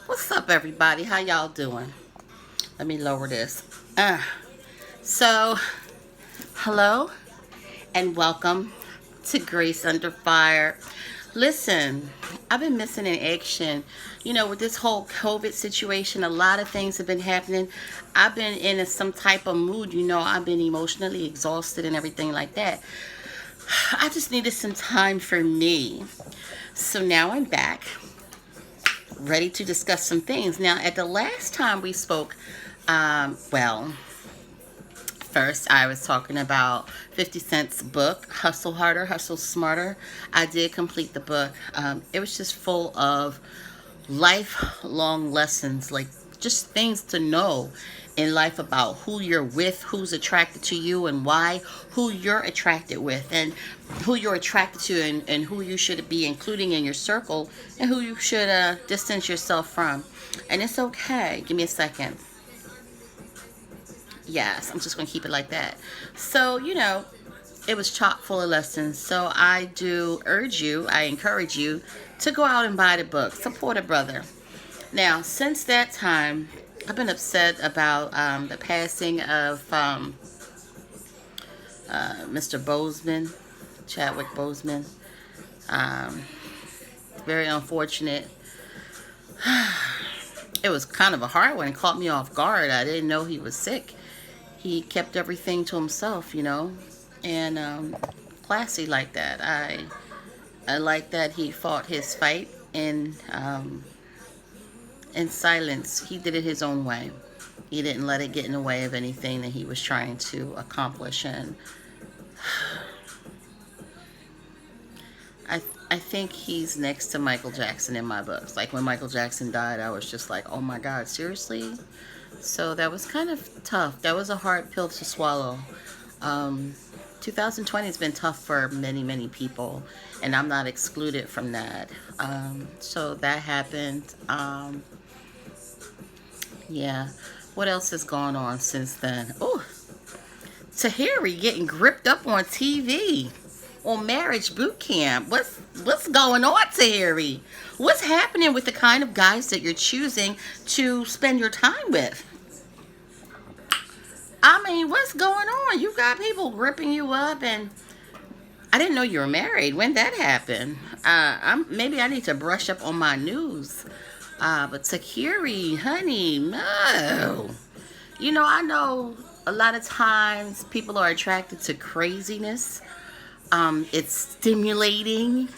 What's up, everybody? How y'all doing? Let me lower this. Uh, so, hello and welcome to Grace Under Fire. Listen, I've been missing in action. With this whole COVID situation, a lot of things have been happening. I've been in some type of mood. I've been emotionally exhausted and everything like that. I just needed some time for me. So now I'm back, ready to discuss some things. Now, at the last time we spoke, well, first I was talking about 50 Cent's book, Hustle Harder, Hustle Smarter. I did complete the book. It was just full of lifelong lessons, like just things to know in life about who you're with, who's attracted to you and why, who you're attracted with and who you're attracted to, and who you should be including in your circle and who you should distance yourself from. And it's okay. Give me a second. Yes, I'm just going to keep it like that. So, it was chock full of lessons. So I do urge you, I encourage you to go out and buy the book. Support a brother. Now, since that time, I've been upset about the passing of Mr. Bozeman, Chadwick Boseman. Um, Very unfortunate. It was kind of a hard one. It caught me off guard. I didn't know he was sick. He kept everything to himself, and classy like that. I like that he fought his fight in silence. He did it his own way. He didn't let it get in the way of anything that he was trying to accomplish. And I I think he's next to Michael Jackson in my books. Like when Michael Jackson died, I was just like, oh my God, seriously? So that was kind of tough. That was a hard pill to swallow. Um, 2020 has been tough for many, many people, and I'm not excluded from that. So that happened. Yeah. What else has gone on since then? Oh, Tahiri getting gripped up on TV on Marriage Boot Camp. What's going on, Tahiri? What's happening with the kind of guys that you're choosing to spend your time with? I mean, what's going on? You got people gripping you up, and I didn't know you were married. When that happened? Maybe I need to brush up on my news. But Takiri, honey, no. I know a lot of times people are attracted to craziness. It's stimulating,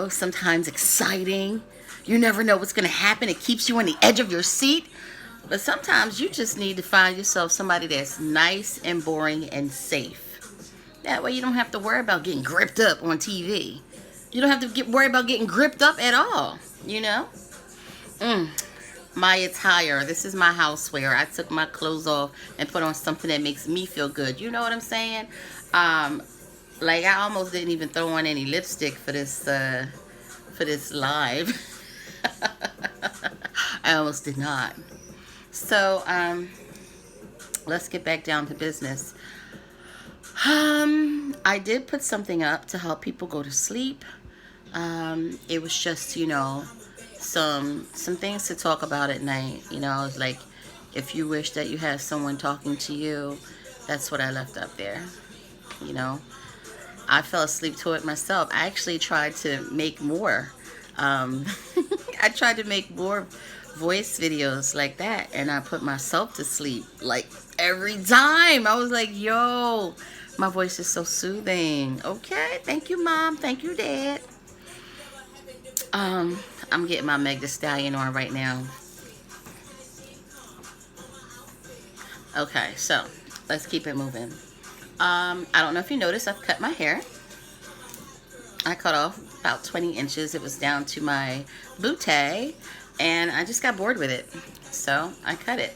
sometimes exciting. You never know what's going to happen. It keeps you on the edge of your seat. But sometimes you just need to find yourself somebody that's nice and boring and safe. That way you don't have to worry about getting gripped up on TV. You don't have to worry about getting gripped up at all, you know? Mm. My attire. This is my housewear. I took my clothes off and put on something that makes me feel good. You know what I'm saying? Like I almost didn't even throw on any lipstick for this live. I almost did not. So let's get back down to business. I did put something up to help people go to sleep. It was just, some things to talk about at night. It's like if you wish that you had someone talking to you, that's what I left up there. You know, I fell asleep to it myself. I actually tried to make more. I tried to make more voice videos like that, and I put myself to sleep like every time. I was like, yo, my voice is so soothing. Okay, thank you, Mom. Thank you, Dad. I'm getting my Meg Thee Stallion on right now. Okay, so let's keep it moving. I don't know if you noticed, I've cut my hair. I cut off about 20 inches. It was down to my bootay, and I just got bored with it. So I cut it.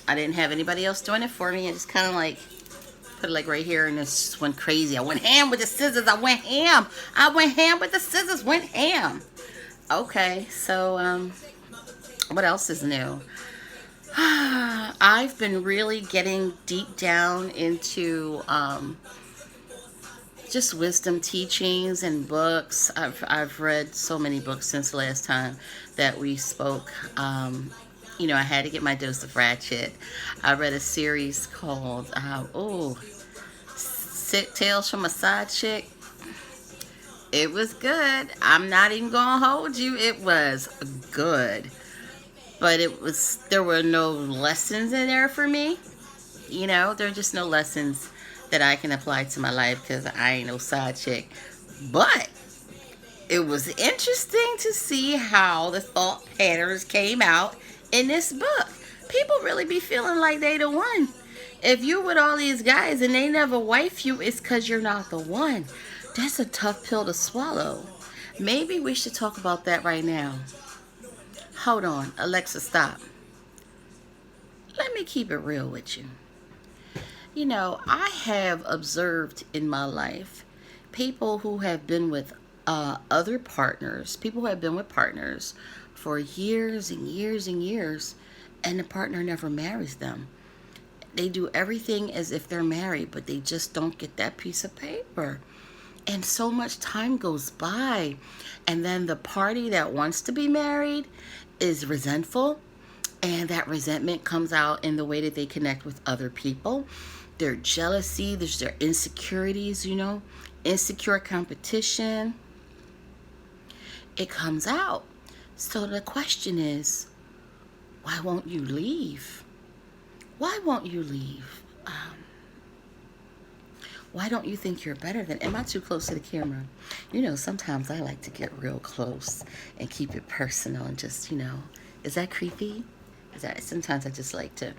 I didn't have anybody else doing it for me. I just kind of like put it like right here, and it just went crazy. I went ham with the scissors. I went ham. I went ham with the scissors. Went ham. Okay, so what else is new? I've been really getting deep down into just wisdom teachings and books. I've read so many books since the last time that we spoke. I had to get my dose of ratchet. I read a series called Sick Tales from a Side Chick. It was good. I'm not even gonna hold you. It was good, but there were no lessons in there for me. There are just no lessons that I can apply to my life because I ain't no side chick. But it was interesting to see how the thought patterns came out in this book. People really be feeling like they the one. If you with all these guys and they never wife you, it's because you're not the one. That's a tough pill to swallow. Maybe we should talk about that right now. Hold on, Alexa, stop. Let me keep it real with you. I have observed in my life people who have been with other partners, people who have been with partners for years and years and years, and the partner never marries them. They do everything as if they're married, but they just don't get that piece of paper. And so much time goes by, and then the party that wants to be married is resentful, and that resentment comes out in the way that they connect with other people. Their jealousy, there's their insecurities, insecure competition. It comes out. So the question is, why won't you leave? Why won't you leave? Why don't you think you're better than? Am I too close to the camera? Sometimes I like to get real close and keep it personal and just, is that creepy? Sometimes I just like to,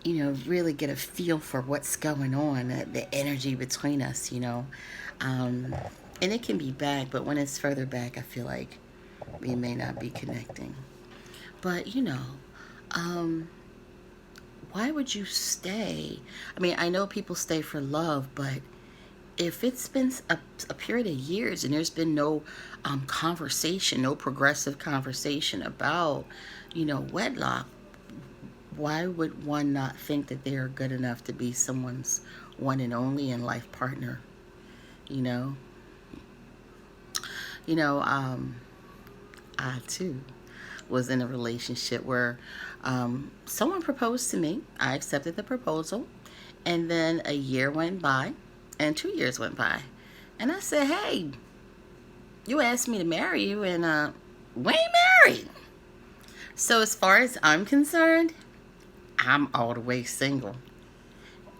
really get a feel for what's going on, the energy between us, and it can be back, but when it's further back, I feel like we may not be connecting. But, why would you stay? I mean, I know people stay for love, but if it's been a period of years and there's been no conversation, no progressive conversation about, wedlock, why would one not think that they are good enough to be someone's one and only in life partner? I too was in a relationship where someone proposed to me. I accepted the proposal, and then a year went by, and 2 years went by, and I said, "Hey, you asked me to marry you, and we ain't married." So as far as I'm concerned, I'm all the way single.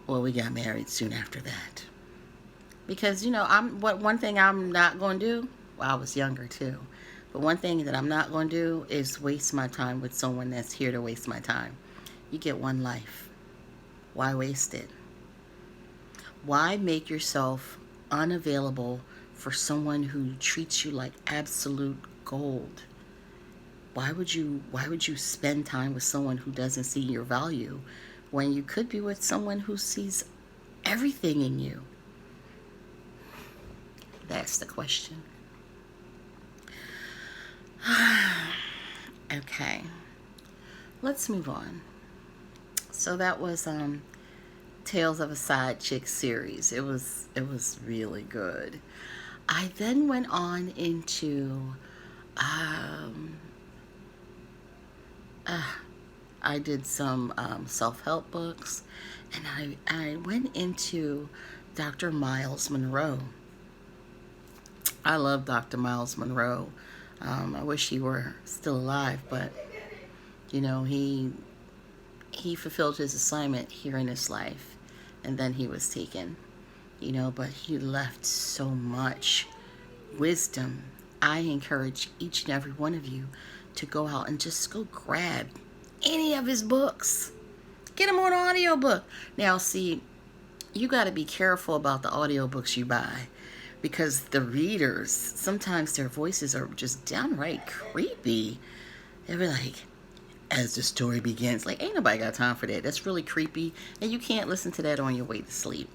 Well, we got married soon after that. Because, one thing I'm not going to do, well, I was younger too, but one thing that I'm not going to do is waste my time with someone that's here to waste my time. You get one life. Why waste it? Why make yourself unavailable for someone who treats you like absolute gold? Why would you spend time with someone who doesn't see your value when you could be with someone who sees everything in you? That's the question. Okay, let's move on. So that was Tales of a Side Chick series. It was really good. I then went on into I did some self-help books, and I went into Dr. Miles Monroe. I love Dr. Miles Monroe. I wish he were still alive, but he fulfilled his assignment here in his life, and then he was taken. But he left so much wisdom. I encourage each and every one of you to go out and just go grab any of his books. Get them on audiobook. Now, see, you got to be careful about the audiobooks you buy, because the readers, sometimes their voices are just downright creepy. They'll be like, as the story begins. Like, ain't nobody got time for that. That's really creepy, and you can't listen to that on your way to sleep.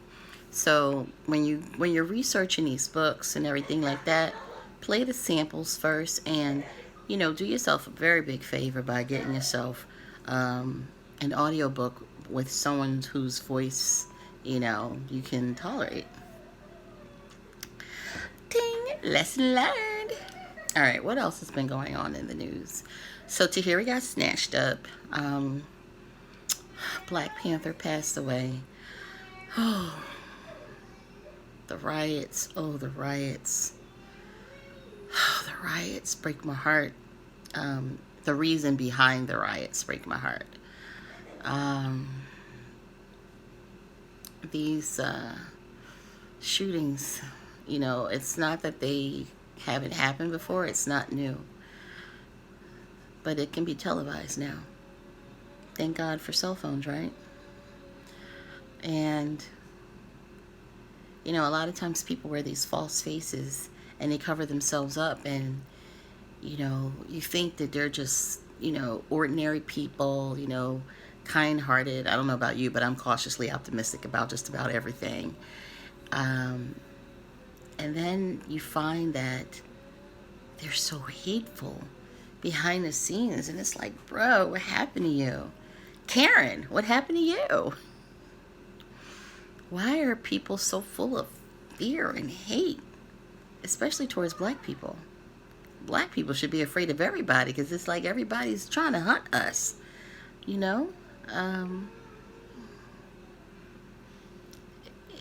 So when you're researching these books and everything like that, play the samples first, and do yourself a very big favor by getting yourself an audiobook with someone whose voice you can tolerate. Lesson learned. All right, what else has been going on in the news? So Tahiri got snatched up. Black Panther passed away. Oh, the riots. Oh, the riots. Oh, the riots break my heart. The reason behind the riots break my heart. These shootings, it's not that they haven't happened before. It's not new. But it can be televised now. Thank God for cell phones, right? And, a lot of times people wear these false faces and they cover themselves up, and, you think that they're just, ordinary people, kind-hearted. I don't know about you, but I'm cautiously optimistic about just about everything. And then you find that they're so hateful behind the scenes, and it's like, bro, what happened to you? Karen, what happened to you? Why are people so full of fear and hate, especially towards black people? Black people should be afraid of everybody, because it's like everybody's trying to hunt us,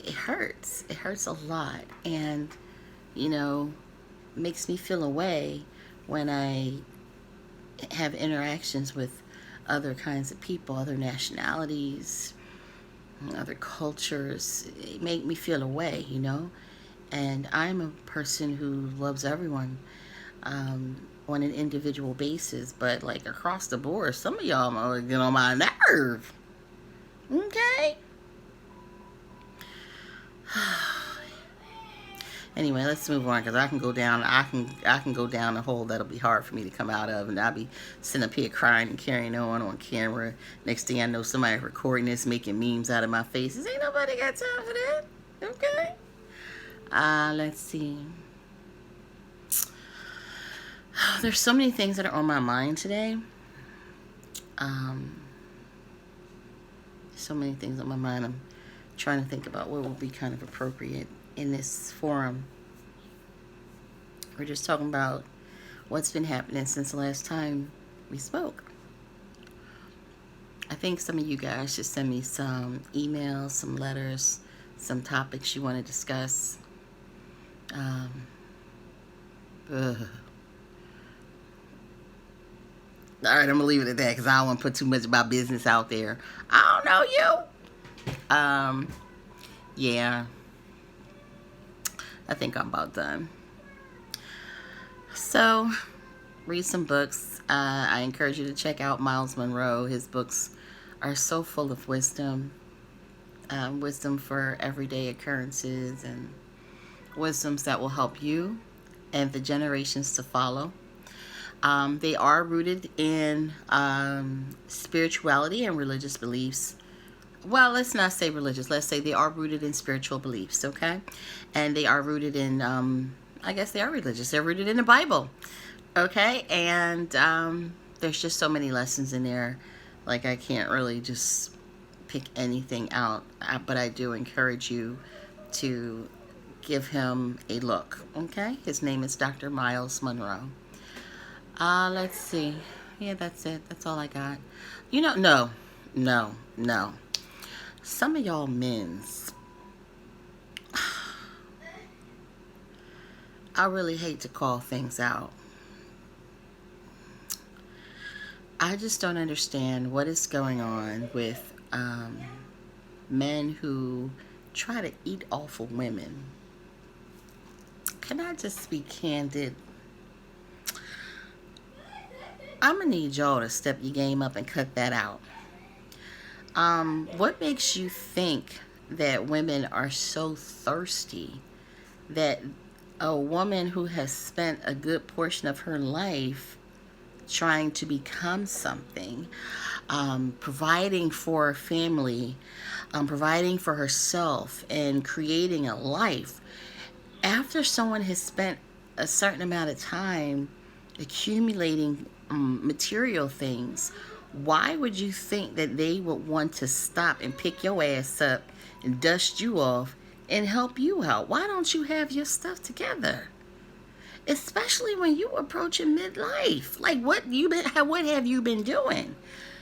It hurts. It hurts a lot. And, makes me feel a way when I have interactions with other kinds of people, other nationalities, other cultures. It make me feel a way, And I'm a person who loves everyone on an individual basis, but like across the board, some of y'all are getting on my nerve. Okay? Anyway, let's move on, because I can go down a hole that'll be hard for me to come out of, and I'll be sitting up here crying and carrying on camera. Next thing I know, somebody recording this, making memes out of my faces. Ain't nobody got time for that. Okay? Let's see. There's so many things that are on my mind today. So many things on my mind. I'm trying to think about what will be kind of appropriate in this forum. We're just talking about what's been happening since the last time we spoke. I think some of you guys should send me some emails, some letters, some topics you want to discuss. All right, I'm gonna leave it at that, because I don't want to put too much of my business out there. I don't know you. Yeah. I think I'm about done. So, read some books. I encourage you to check out Myles Munroe. His books are so full of wisdom. Wisdom for everyday occurrences, and wisdoms that will help you and the generations to follow. They are rooted in spirituality and religious beliefs. Well, let's not say religious. Let's say they are rooted in spiritual beliefs, okay? And they are rooted in, I guess they are religious. They're rooted in the Bible, okay? And there's just so many lessons in there. Like, I can't really just pick anything out. But I do encourage you to give him a look, okay? His name is Dr. Myles Munroe. Let's see. Yeah, that's it. That's all I got. No. Some of y'all men's, I really hate to call things out. I just don't understand what is going on with men who try to eat off of women. Can I just be candid? I'm going to need y'all to step your game up and cut that out. What makes you think that women are so thirsty that a woman who has spent a good portion of her life trying to become something, providing for a family, providing for herself, and creating a life, after someone has spent a certain amount of time accumulating material things, why would you think that they would want to stop and pick your ass up and dust you off and help you out? Why don't you have your stuff together? especially when you approaching midlife. Like, what have you been doing?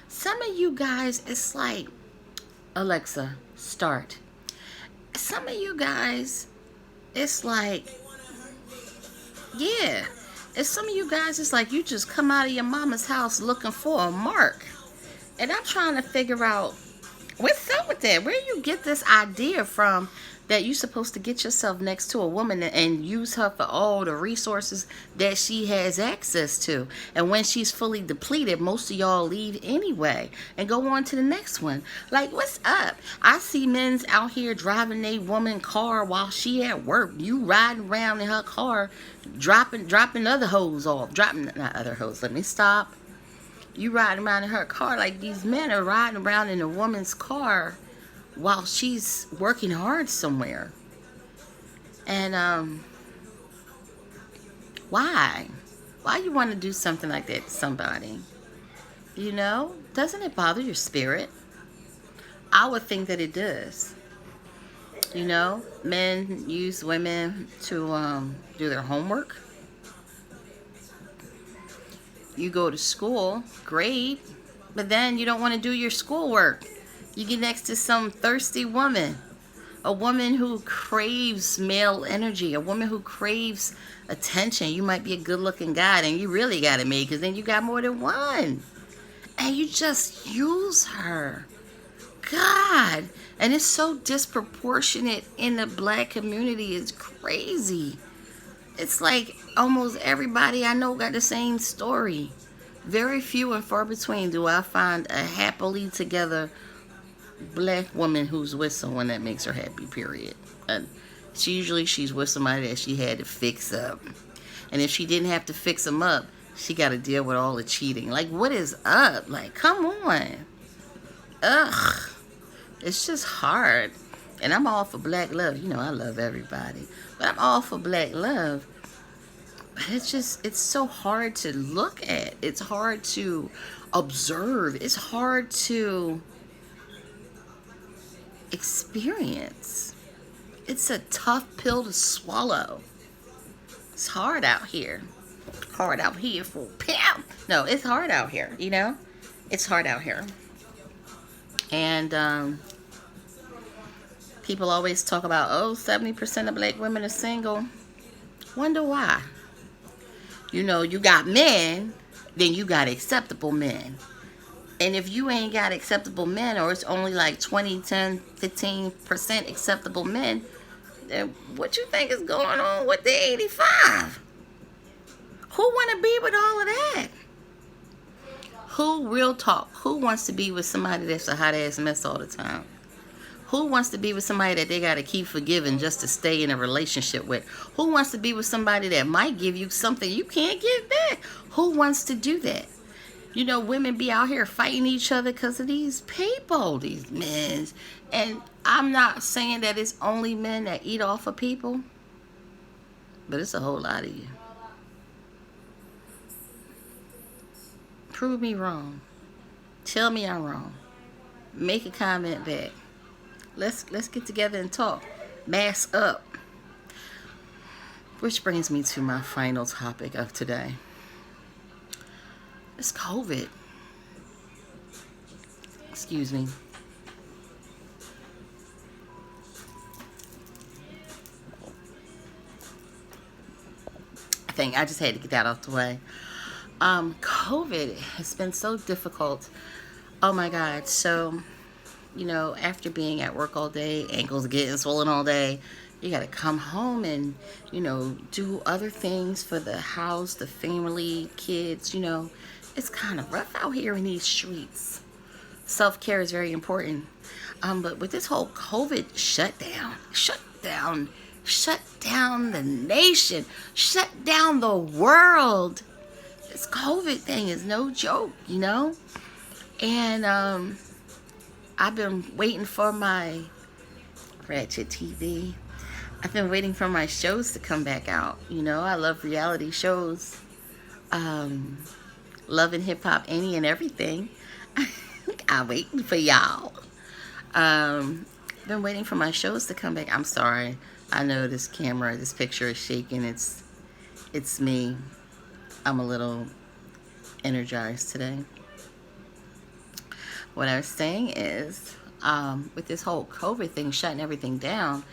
Some of you guys, it's like, Alexa, start. Some of you guys, it's like, yeah. And some of you guys, it's like you just come out of your mama's house looking for a mark. And I'm trying to figure out what's up with that. Where you get this idea from that you're supposed to get yourself next to a woman and use her for all the resources that she has access to. And when she's fully depleted, most of y'all leave anyway and go on to the next one. Like, what's up? I see men's out here driving a woman car while she at work. You riding around in her car, dropping other hoes off. Not other hoes. Let me stop. You riding around in her car. Like, these men are riding around in a woman's car while she's working hard somewhere. And why you want to do something like that to somebody? You know, doesn't it bother your spirit? I would think that it does. You know, men use women to do their homework. You go to school, great, but then you don't want to do your schoolwork. You get next to some thirsty woman, a woman who craves male energy, a woman who craves attention. You might be a good-looking guy, and you really got it made because then you got more than one. And you just use her. God. And it's so disproportionate in the black community. It's crazy. It's like almost everybody I know got the same story. Very few and far between do I find a happily together black woman who's with someone that makes her happy, period. And she's with somebody that she had to fix up. And if she didn't have to fix them up, she got to deal with all the cheating. Like, what is up? Like, come on. Ugh. It's just hard. And I'm all for black love. You know, I love everybody. But I'm all for black love. But it's so hard to look at. It's hard to observe. It's hard to experience. It's a tough pill to swallow. It's hard out here. Hard out here for Pam. No, it's hard out here, you know? It's hard out here. And people always talk about, 70% of black women are single. Wonder why. You know, you got men, then you got acceptable men. And if you ain't got acceptable men, or it's only like 20, 10, 15% acceptable men, then what you think is going on with the 85? Who want to be with all of that? Who, real talk, who wants to be with somebody that's a hot ass mess all the time? Who wants to be with somebody that they got to keep forgiving just to stay in a relationship with? Who wants to be with somebody that might give you something you can't give back? Who wants to do that? You know, women be out here fighting each other because of these people, these men. And I'm not saying that it's only men that eat off of people, but it's a whole lot of you. Prove me wrong. Tell me I'm wrong. Make a comment back. Let's get together and talk. Mask up. Which brings me to my final topic of today. It's COVID. Excuse me. I just had to get that off the way. COVID has been so difficult. Oh my God. So, you know, after being at work all day, ankles getting swollen all day, you got to come home and, you know, do other things for the house, the family, kids, you know. It's kind of rough out here in these streets. Self-care is very important. But with this whole COVID shut down the nation, shut down the world. This COVID thing is no joke, you know. And I've been waiting for my Ratchet TV. I've been waiting for my shows to come back out. You know, I love reality shows. Loving Hip Hop, Any and Everything. I'm waiting for y'all. Been waiting for my shows to come back. I'm sorry. I know this picture is shaking. It's It's me. I'm a little energized today. What I was saying is, with this whole COVID thing shutting everything down,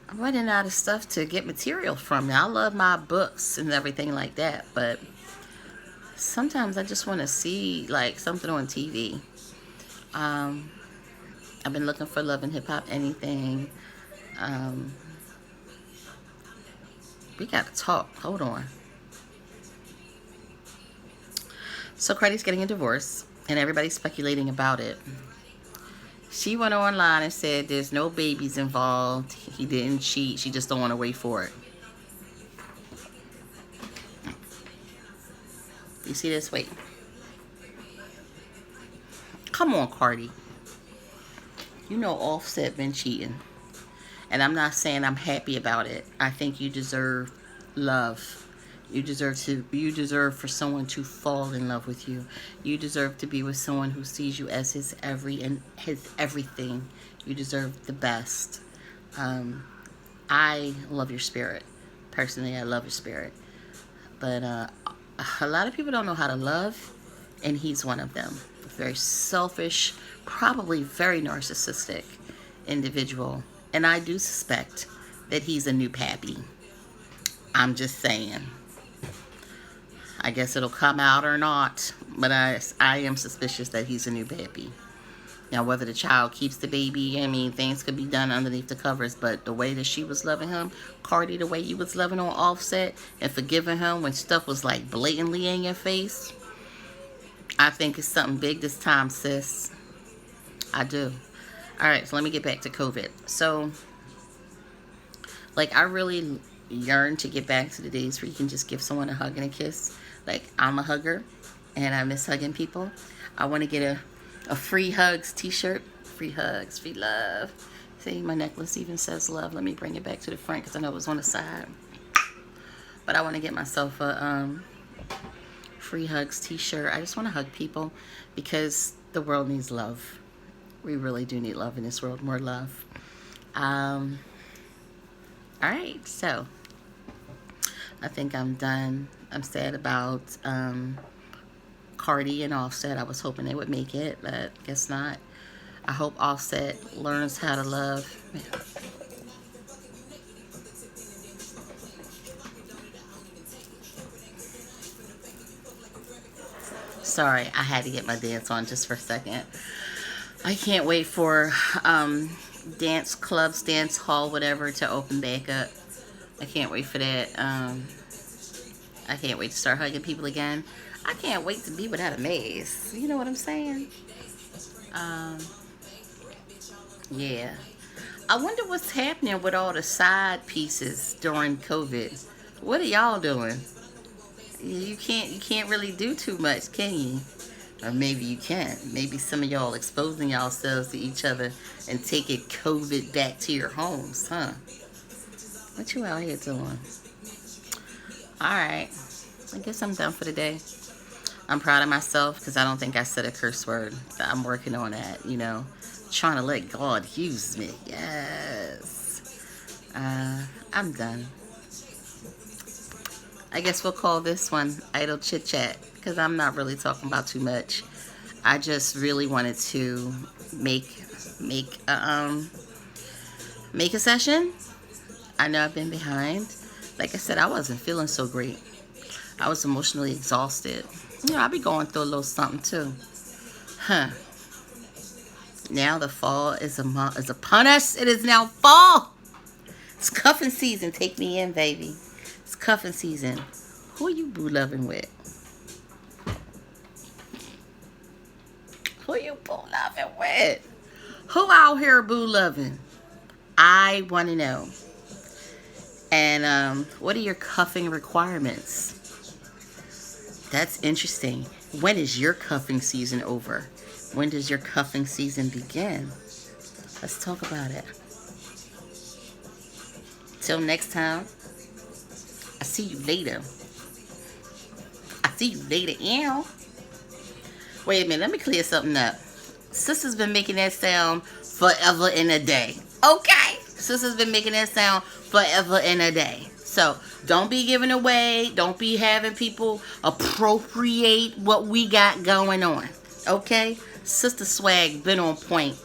I'm running out of stuff to get material from. Now, I love my books and everything like that, but sometimes I just want to see like something on TV. I've been looking for Love and Hip Hop anything. We gotta talk. Hold on. So Cardi's getting a divorce, and everybody's speculating about it. She went online and said there's no babies involved. He didn't cheat. She just don't want to wait for it. You see this? Wait. Come on, Cardi. You know Offset been cheating. And I'm not saying I'm happy about it. I think you deserve love. You deserve for someone to fall in love with you. You deserve to be with someone who sees you as his everything. You deserve the best. I love your spirit. Personally, I love your spirit. But a lot of people don't know how to love, and he's one of them. A very selfish, probably very narcissistic individual. And I do suspect that he's a new pappy. I'm just saying. I guess it'll come out or not, but I am suspicious that he's a new baby. Now, whether the child keeps the baby, I mean, things could be done underneath the covers, but the way that she was loving him, Cardi, the way you was loving on Offset and forgiving him when stuff was like blatantly in your face, I think it's something big this time, sis. I do. All right, so let me get back to COVID. So, like, I really yearn to get back to the days where you can just give someone a hug and a kiss. Like, I'm a hugger, and I miss hugging people. I want to get a free hugs t-shirt. Free hugs, free love. See, my necklace even says love. Let me bring it back to the front because I know it was on the side. But I want to get myself a free hugs t-shirt. I just want to hug people because the world needs love. We really do need love in this world. More love. All right, so I think I'm done. I'm sad about Cardi and Offset. I was hoping they would make it, but guess not. I hope Offset learns how to love. Sorry, I had to get my dance on just for a second. I can't wait for dance clubs, dance hall, whatever, to open back up. I can't wait for that. I can't wait to start hugging people again. I can't wait to be without a maze. You know what I'm saying? Yeah. I wonder what's happening with all the side pieces during COVID. What are y'all doing? You can't really do too much, can you? Or maybe you can. Maybe some of y'all exposing yourselves to each other and taking COVID back to your homes, huh? What you out here doing? Alright. I guess I'm done for the day. I'm proud of myself because I don't think I said a curse word. I'm working on that, you know. Trying to let God use me. Yes. I'm done. I guess we'll call this one Idle Chit Chat because I'm not really talking about too much. I just really wanted to make a session. I know I've been behind. Like I said, I wasn't feeling so great. I was emotionally exhausted. You know, I'll be going through a little something too. Huh. Now the fall is upon us. It is now fall. It's cuffing season. Take me in, baby. It's cuffing season. Who are you boo loving with? Who you boo loving with? Who out here boo loving? I want to know. And what are your cuffing requirements? That's interesting. When is your cuffing season over? When does your cuffing season begin? Let's talk about it. Till next time. I see you later. I see you later, ew. Wait a minute, let me clear something up. Sister's been making that sound forever and a day. Okay? Sister's been making that sound forever and a day. So don't be giving away. Don't be having people appropriate what we got going on. Okay? Sister Swag been on point